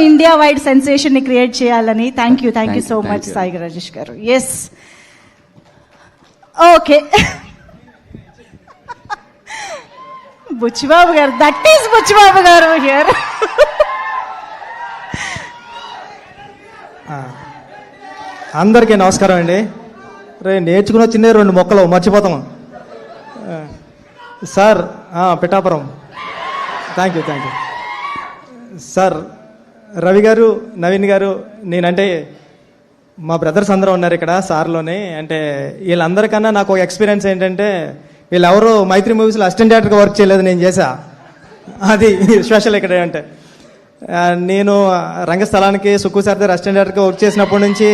India wide sensation ని create చేయాలని. Thank you so much Sai Rajesh garu. Yes, okay. Buchibabu గారు, that is Buchibabu గారు హియర్. అందరికీ నమస్కారం అండి. నేర్చుకున్న చిన్న 2 మొక్కలు మర్చిపోతాము sir. Pithapuram. Thank you sir. Ravi garu, Naveen గారు, నేనంటే మా బ్రదర్స్ అందరూ ఉన్నారు ఇక్కడ సార్లోనే. అంటే వీళ్ళందరికన్నా నాకు ఒక ఎక్స్పీరియన్స్ ఏంటంటే, వీళ్ళెవరూ మైత్రి మూవీస్లో అసిస్టెంట్ డైరెక్టర్గా వర్క్ చేయలేదు, నేను చేశా. అది స్పెషల్ ఇక్కడ. అంటే నేను రంగస్థలానికి సుక్కు సార్ దగ్గర అసిస్టెంట్ డైరెక్టర్గా వర్క్ చేసినప్పటి నుంచి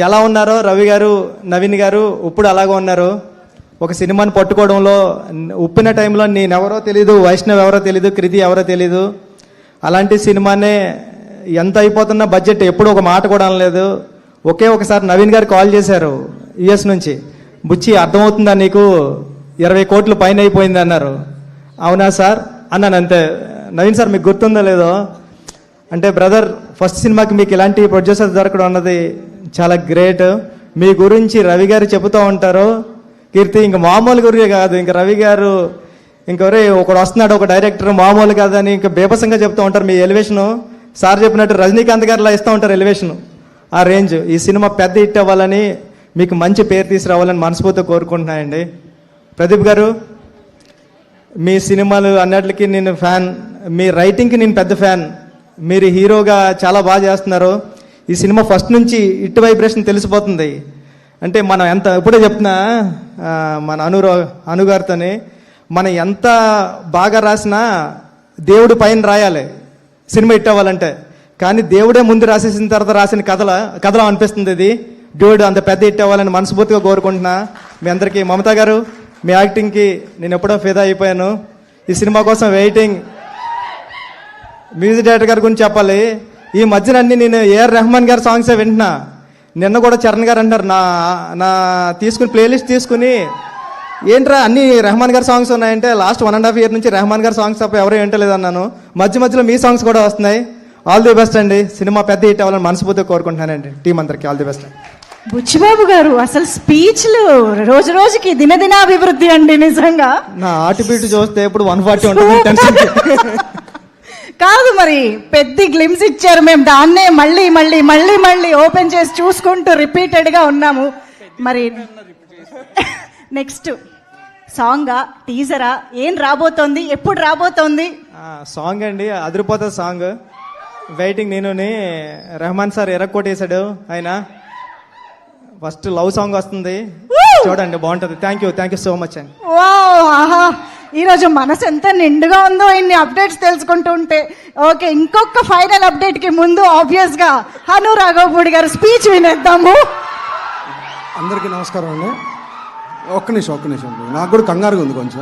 ఎలా ఉన్నారో రవి గారు, నవీన్ గారు ఇప్పుడు అలాగే ఉన్నారు. ఒక సినిమాని పట్టుకోవడంలో ఉప్పిన టైంలో నేనెవరో తెలీదు, వైష్ణవ్ ఎవరో తెలీదు, కృతి ఎవరో తెలీదు. అలాంటి సినిమానే ఎంత అయిపోతున్న బడ్జెట్ ఎప్పుడు ఒక మాట కూడా అనలేదు. ఒకే ఒకసారి నవీన్ గారు కాల్ చేశారు యుఎస్ నుంచి, బుచ్చి అర్థమవుతుందా నీకు, 20 కోట్ల పైన అయిపోయింది అన్నారు. అవునా సార్ అన్నాను. అంతే. నవీన్ సార్ మీకు గుర్తుందో లేదో అంటే, బ్రదర్ ఫస్ట్ సినిమాకి మీకు ఇలాంటి ప్రొడ్యూసర్ దొరకడం అన్నది చాలా గ్రేట్. మీ గురించి రవి గారు చెబుతూ ఉంటారు. కీర్తి ఇంక మామూలు గురి కాదు, ఇంకా రవి గారు ఇంకొరే ఒకడు వస్తున్నాడు, ఒక డైరెక్టర్ మామూలు కాదని ఇంకా బేపసంగా చెప్తూ ఉంటారు. మీ ఎలివేషను సార్ చెప్పినట్టు రజనీకాంత్ గారిలా ఇస్తూ ఉంటారు ఎలివేషను, ఆ రేంజ్. ఈ సినిమా పెద్ద హిట్ అవ్వాలని, మీకు మంచి పేరు తీసుకురావాలని మనస్ఫూర్తిగా కోరుకుంటున్నాయండి. ప్రదీప్ గారు, మీ సినిమాలు అన్నిటికీ నేను ఫ్యాన్, మీ రైటింగ్కి నేను పెద్ద ఫ్యాన్. మీరు హీరోగా చాలా బాగా చేస్తున్నారు. ఈ సినిమా ఫస్ట్ నుంచి ఇటు వైబ్రేషన్ తెలిసిపోతుంది. అంటే మనం ఎంత, ఇప్పుడే చెప్తున్నా మన అనుగారితోని, మనం ఎంత బాగా రాసినా దేవుడు పైన రాయాలి సినిమా హిట్ అవ్వాలంటే. కానీ దేవుడే ముందు రాసేసిన తర్వాత రాసిన కథలో అనిపిస్తుంది ఇది. దేవుడు అంత పెద్ద హిట్ అవ్వాలని మనస్ఫూర్తిగా కోరుకుంటున్నా. మీ అందరికీ, మమతా గారు మీ యాక్టింగ్కి నేను ఎప్పుడో ఫిదా అయిపోయాను. ఈ సినిమా కోసం వెయిటింగ్. మ్యూజిక్ డైరెక్టర్ గారి గురించి చెప్పాలి. ఈ మధ్యన అన్ని నేను ఏఆర్ రెహమాన్ గారి సాంగ్సే వింటున్నా. నిన్న కూడా చరణ్ గారు అంటారు, నా తీసుకుని ప్లేలిస్ట్ తీసుకుని, ఏంట్రా అన్ని రెహమాన్ గారి సాంగ్స్ ఉన్నాయంటే, లాస్ట్ 1.5 year నుంచి రెహమాన్ గారి సాంగ్స్ తప్ప ఎవరూ వింటలేదు అన్నాను. మధ్యలో మీ సాంగ్స్ కూడా వస్తున్నాయి. ఆల్ ది బెస్ట్ అండి. సినిమా పెద్ద హిట్ అవ్వాలని మనస్ఫూర్తిగా కోరుకుంటున్నానండి. టీం అందరికీ ఆల్ ది బెస్ట్. బుచ్చిబాబు గారు అసలు స్పీచ్లు రోజు రోజుకి దినదినాభివృద్ధి అండి. నిజంగా నా ఆర్టిబిట్ చూస్తే ఇప్పుడు 140 ఉంటుంది. కాదు, మరి పెద్ద గ్లిమ్స్ ఇచ్చారు. మేము దాన్నే మళ్ళీ మళ్ళీ మళ్ళీ మళ్ళీ ఓపెన్ చేసి చూసుకుంటూ రిపీటెడ్గా ఉన్నాము. మరి నెక్స్ట్ సాంగా, టీజరా, ఏం రాబోతోంది, ఎప్పుడు రాబోతోంది? సాంగ్ అండి, అదిరిపోతుంది సాంగ్. వెయిటింగ్. నేను రెహమాన్ సార్ ఎరక్కొట్టేశాడు. ఆయన ఫస్ట్ లవ్ సాంగ్ వస్తుంది, చూడండి బాగుంటుంది. థ్యాంక్ యూ సో మచ్ అండి. ఆహా, ఈరోజు మనసు ఎంత నిండుగా ఉందో ఇన్ని అప్డేట్స్ తెలుసుకుంటూ ఉంటే. ఓకే, ఇంకొక ఫైనల్ అప్డేట్కి ముందు ఆబ్వియస్గా హను రాఘవపూడి గారు స్పీచ్ వినేద్దాము. అందరికీ నమస్కారం అండి. ఒక్క నిమిషం నాకు కూడా కంగారుగా ఉంది కొంచెం.